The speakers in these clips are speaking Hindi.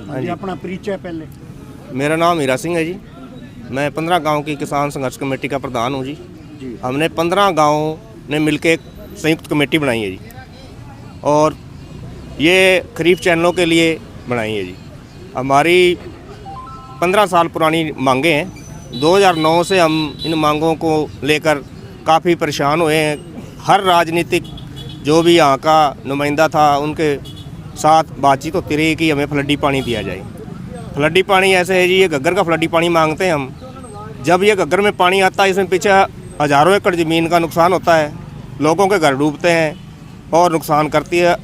हाँ जी, अपना परिचय पहले। मेरा नाम हीरा सिंह है जी। मैं 15 गांव की किसान संघर्ष कमेटी का प्रधान हूँ जी। हमने 15 गांव ने मिलकर एक संयुक्त कमेटी बनाई है जी, और ये खरीफ चैनलों के लिए बनाई है जी। हमारी 15 साल पुरानी मांगें हैं। 2009 से हम इन मांगों को लेकर काफ़ी परेशान हुए हैं। हर राजनीतिक जो भी यहाँ का नुमाइंदा था उनके साथ बातचीत होती रही कि हमें फ्लडी पानी दिया जाए। फ्लडी पानी ऐसे है जी, ये घग्गर का फ्लडी पानी मांगते हैं हम। जब ये घग्गर में पानी आता है, इसमें पीछे हज़ारों एकड़ ज़मीन का नुकसान होता है, लोगों के घर डूबते हैं और नुकसान करती है।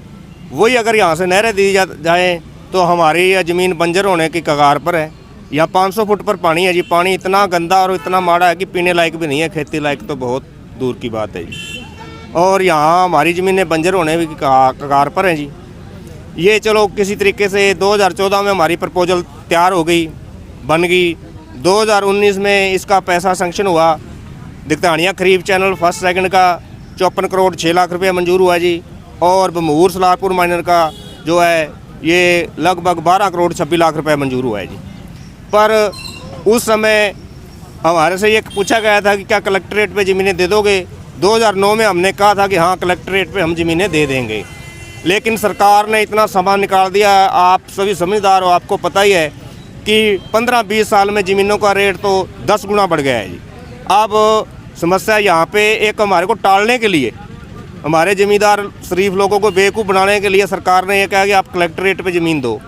वही अगर यहाँ से नहरें दी जाए तो हमारी यह ज़मीन बंजर होने की कगार पर है। यहाँ 500 फुट पर पानी है जी। पानी इतना गंदा और इतना माड़ा है कि पीने लायक भी नहीं है, खेती लायक तो बहुत दूर की बात है जी। और यहाँ हमारी ज़मीनें बंजर होने की कगार पर हैं जी। ये चलो किसी तरीके से 2014 में हमारी प्रपोजल तैयार हो गई, बन गई। 2019 में इसका पैसा सैंक्शन हुआ। दिगतानिया खरीफ चैनल फर्स्ट सेकंड का 54 करोड़ 6 लाख रुपये मंजूर हुआ जी। और बमूर सलारपुर माइनर का जो है ये लगभग 12 करोड़ 26 लाख रुपये मंजूर हुआ है जी। पर उस समय हमारे से ये पूछा गया था कि क्या कलेक्ट्रेट पे ज़मीनें दे दोगे। 2009 में हमने कहा था कि हाँ, कलेक्ट्रेट पे हम ज़मीनें दे देंगे, लेकिन सरकार ने इतना सामान निकाल दिया। आप सभी समझदार हो, आपको पता ही है कि 15-20 साल में ज़मीनों का रेट तो 10 गुना बढ़ गया है जी। अब समस्या यहाँ पे एक हमारे को टालने के लिए, हमारे ज़मींदार शरीफ लोगों को बेवकूफ़ बनाने के लिए सरकार ने यह कहा कि आप कलेक्ट्रेट पे ज़मीन दो।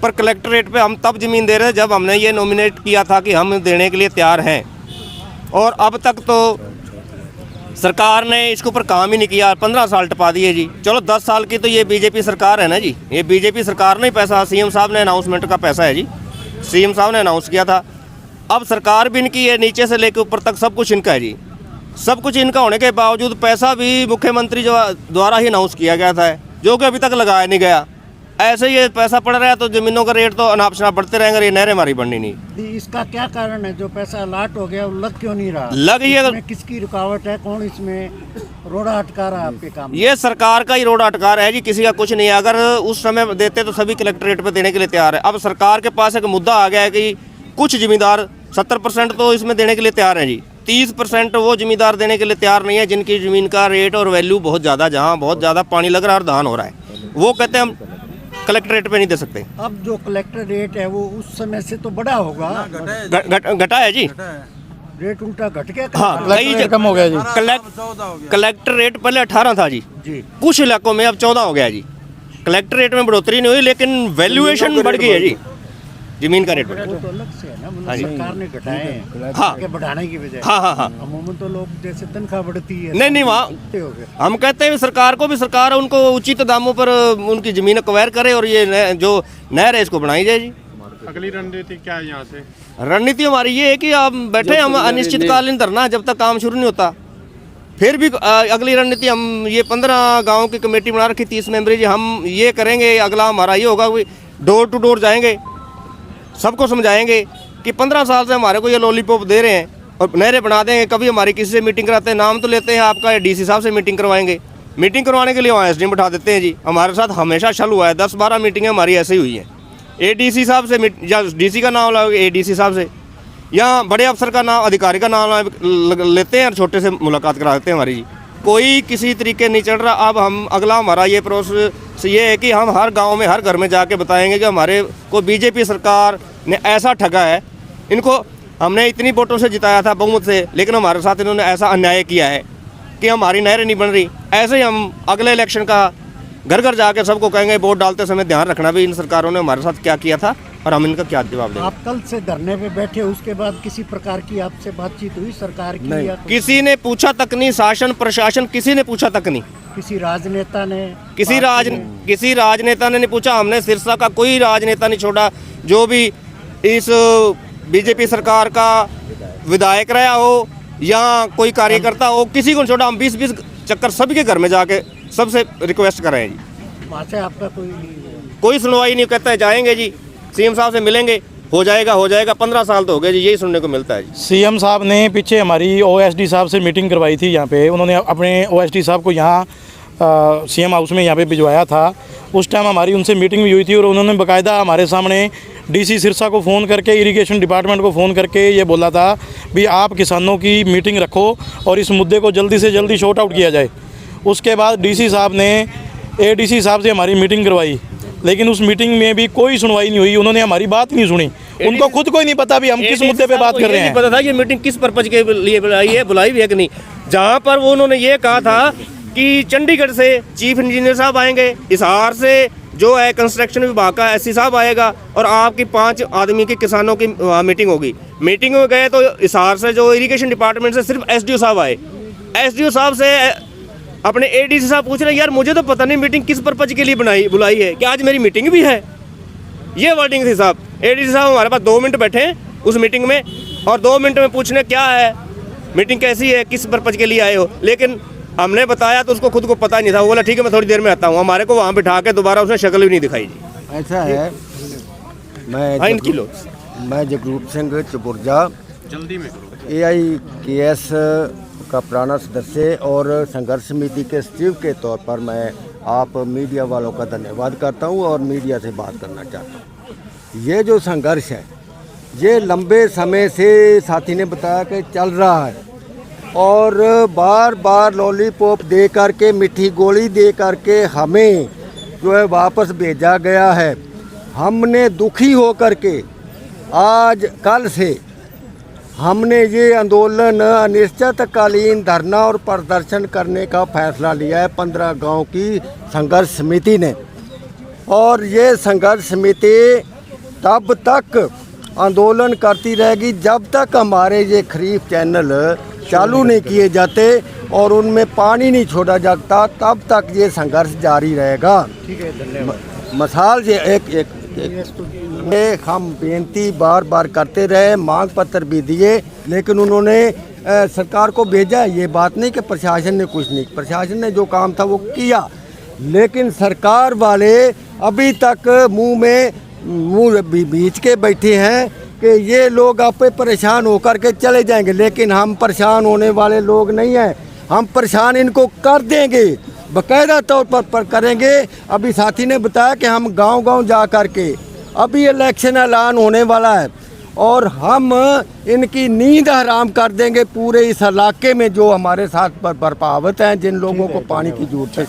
पर कलेक्ट्रेट पे हम तब ज़मीन दे रहे थे जब हमने ये नॉमिनेट किया था कि हम देने के लिए तैयार हैं, और अब तक तो सरकार ने इसके ऊपर काम ही नहीं किया। 15 साल टपा दिए जी। चलो 10 साल की तो ये बीजेपी सरकार है ना जी। ये बीजेपी सरकार ने पैसा, सीएम साहब ने अनाउंसमेंट का पैसा है जी, सीएम साहब ने अनाउंस किया था। अब सरकार भी इनकी है, नीचे से लेकर ऊपर तक सब कुछ इनका है जी। सब कुछ इनका होने के बावजूद पैसा भी मुख्यमंत्री द्वारा ही अनाउंस किया गया था, जो कि अभी तक लगाया नहीं गया। ऐसे ये पैसा पड़ रहा है तो ज़मीनों का रेट तो अनाप शनाप बढ़ते रहेंगे, ये नहरें हमारी बढ़नी नहीं। इसका क्या कारण है? जो पैसा अलाट हो गया वो लग क्यों नहीं रहा? लग ये किसकी रुकावट है? कौन इसमें रोड़ा अटका रहा है आपके काम? ये सरकार का ही रोड़ा अटका रहा है जी, किसी का कुछ नहीं है। अगर उस समय देते तो सभी कलेक्ट्रेट पे देने के लिए तैयार है। अब सरकार के पास एक मुद्दा आ गया है कि कुछ ज़मींदार 70% तो इसमें देने के लिए तैयार हैं जी। 30% वो ज़मींदार देने के लिए तैयार नहीं है जिनकी ज़मीन का रेट और वैल्यू बहुत ज़्यादा, जहाँ बहुत ज़्यादा पानी लग रहा है और धान हो रहा है, वो कहते हैं हम कलेक्ट्रेट पे नहीं दे सकते। अब जो कलेक्टर रेट है वो उस समय से तो बड़ा होगा। घटा है जी, रेट उल्टा घट गया। हाँ, कई कम हो गया जी। कलेक्टर रेट पहले 18 था जी, कुछ इलाकों में अब 14 हो गया जी। कलेक्टर रेट में बढ़ोतरी नहीं हुई, लेकिन वैल्यूएशन बढ़ गई है जी, जमीन का रेट। वो तो अलग से है ना, मतलब सरकार ने घटाए हैं, हाँ, बढ़ाने की बजाय। हाँ हाँ हाँ। अमूमन तो लोग जैसे तनख्वाह बढ़ती है, नहीं वहाँ हम कहते हैं सरकार को भी, सरकार उनको उचित दामों पर उनकी ज़मीन एक्वायर करे और ये जो नहर है इसको बनाई जाए जी। अगली रणनीति क्या है यहाँ से? रणनीति हमारी ये है कि अब बैठे हम अनिश्चितकालीन धरना जब तक काम शुरू नहीं होता। फिर भी अगली रणनीति हम ये 15 गाँव की कमेटी बना रखी 30 मेंबरी जी। हम ये करेंगे, अगला हमारा ये होगा कि डोर टू डोर जाएंगे, सबको समझाएंगे कि 15 साल से हमारे को ये लॉलीपॉप दे रहे हैं और नहरें बना देंगे। कभी हमारी किसी से मीटिंग कराते हैं, नाम तो लेते हैं आपका, डीसी साहब से मीटिंग करवाएंगे। मीटिंग करवाने के लिए वहाँ एसडीएम बैठा देते हैं जी। हमारे साथ हमेशा छल हुआ है, 10-12 मीटिंगें हमारी ऐसे ही हुई हैं। एडीसी साहब से या डीसी का नाम लाओगे, एडीसी साहब से या बड़े अफसर का नाम, अधिकारी का नाम लेते हैं और छोटे से मुलाकात करा देते हैं हमारी जी। कोई किसी तरीके नहीं चल रहा। अब हम अगला हमारा ये प्रोसेस ये है कि हम हर गांव में, हर घर में जाके बताएंगे कि हमारे को बीजेपी सरकार ने ऐसा ठगा है। इनको हमने इतनी वोटों से जिताया था बहुमत से, लेकिन हमारे साथ इन्होंने ऐसा अन्याय किया है कि हमारी नहरें नहीं बन रही। ऐसे ही हम अगले इलेक्शन का घर घर जाके सबको कहेंगे, वोट डालते समय ध्यान रखना भी इन सरकारों ने हमारे साथ क्या किया था और हम इनका क्या जवाब देंगे। आप कल से धरने पे बैठे, उसके बाद किसी प्रकार की आपसे बातचीत हुई सरकार की? नहीं, किसी ने पूछा तक नहीं, शासन प्रशासन किसी ने पूछा तक नहीं। किसी राजनेता ने? किसी राजनेता ने नहीं पूछा। हमने सिरसा का कोई राजनेता नहीं छोड़ा जो भी इस बीजेपी सरकार का विधायक रहा हो या कोई कार्यकर्ता हो, किसी को छोड़ा। हम 20-20 चक्कर सभी के घर में जाके सबसे रिक्वेस्ट कर रहे हैं जी। वहाँ से आपका कोई सुनवाई नहीं। कहते हैं जाएंगे जी, सीएम साहब से मिलेंगे, हो जाएगा 15 साल तो हो गए जी, यही सुनने को मिलता है जी। सीएम साहब ने पीछे हमारी ओएसडी साहब से मीटिंग करवाई थी यहाँ पे। उन्होंने अपने ओएसडी साहब को यहाँ सीएम हाउस में यहाँ पे भिजवाया था। उस टाइम हमारी उनसे मीटिंग भी हुई थी और उन्होंने बाकायदा हमारे सामने डीसी सिरसा को फ़ोन करके, इरिगेशन डिपार्टमेंट को फ़ोन करके ये बोला था भी आप किसानों की मीटिंग रखो और इस मुद्दे को जल्दी से जल्दी शॉर्ट आउट किया जाए। उसके बाद डीसी साहब ने एडीसी साहब से हमारी मीटिंग करवाई, लेकिन उस मीटिंग में भी कोई सुनवाई नहीं हुई। उन्होंने हमारी बात नहीं सुनी। उनको खुद को ही नहीं पता भी हम किस मुद्दे पे बात कर रहे हैं। पता था ये मीटिंग किस पर्पज के लिए बुलाई है कि नहीं, जहाँ पर वो उन्होंने ये कहा था कि चंडीगढ़ से चीफ इंजीनियर साहब आएंगे, हिसार से जो है कंस्ट्रक्शन विभाग का एससी साहब आएगा और आपकी 5 आदमी के किसानों की मीटिंग होगी। मीटिंग में गए तो हिसार से जो इरिगेशन डिपार्टमेंट से सिर्फ एसडीओ साहब आए। एसडीओ साहब से अपने एडीसी साहब पूछ रहे यार मुझे तो पता नहीं मीटिंग किस पर्पज के लिए बुलाई है, कि आज मेरी मीटिंग भी है। ये वर्डिंग थी साहब। एडीसी साहब हमारे पास 2 मिनट बैठे उस मीटिंग में और 2 मिनट में पूछने क्या है, मीटिंग कैसी है, किस पर्पज के लिए आए हो। लेकिन हमने बताया तो उसको खुद को पता नहीं था। वो बोला ठीक है मैं थोड़ी देर में आता हूँ। हमारे को वहाँ बिठा के दोबारा उसने शक्ल भी नहीं दिखाई जी। ऐसा है, मैं जगरूप सिंह चपुर्जा, जल्दी में करो। AIKS का पुराना सदस्य और संघर्ष समिति के सचिव के तौर पर मैं आप मीडिया वालों का धन्यवाद करता हूं और मीडिया से बात करना चाहता हूं। ये जो संघर्ष है ये लंबे समय से साथी ने बताया कि चल रहा है और बार बार लॉलीपॉप दे करके, मीठी गोली दे करके हमें जो है वापस भेजा गया है। हमने दुखी हो करके आज कल से हमने ये आंदोलन अनिश्चितकालीन धरना और प्रदर्शन करने का फैसला लिया है 15 गांव की संघर्ष समिति ने। और ये संघर्ष समिति तब तक आंदोलन करती रहेगी जब तक हमारे ये खरीफ चैनल चालू नहीं किए जाते और उनमें पानी नहीं छोड़ा जाता, तब तक ये संघर्ष जारी रहेगा। ठीक है, धन्यवाद। मिसाल ये एक हम बेनती बार बार करते रहे, मांग पत्र भी दिए, लेकिन उन्होंने सरकार को भेजा। ये बात नहीं कि प्रशासन ने कुछ नहीं, प्रशासन ने जो काम था वो किया, लेकिन सरकार वाले अभी तक मुंह बीच के बैठे हैं कि ये लोग आप पे परेशान होकर के चले जाएंगे। लेकिन हम परेशान होने वाले लोग नहीं हैं, हम परेशान इनको कर देंगे, बाकायदा तौर पर करेंगे। अभी साथी ने बताया कि हम गांव-गांव जा कर के, अभी इलेक्शन ऐलान होने वाला है और हम इनकी नींद हराम कर देंगे पूरे इस इलाके में जो हमारे साथ पर प्रभावित हैं, जिन लोगों को पानी की जरूरत है।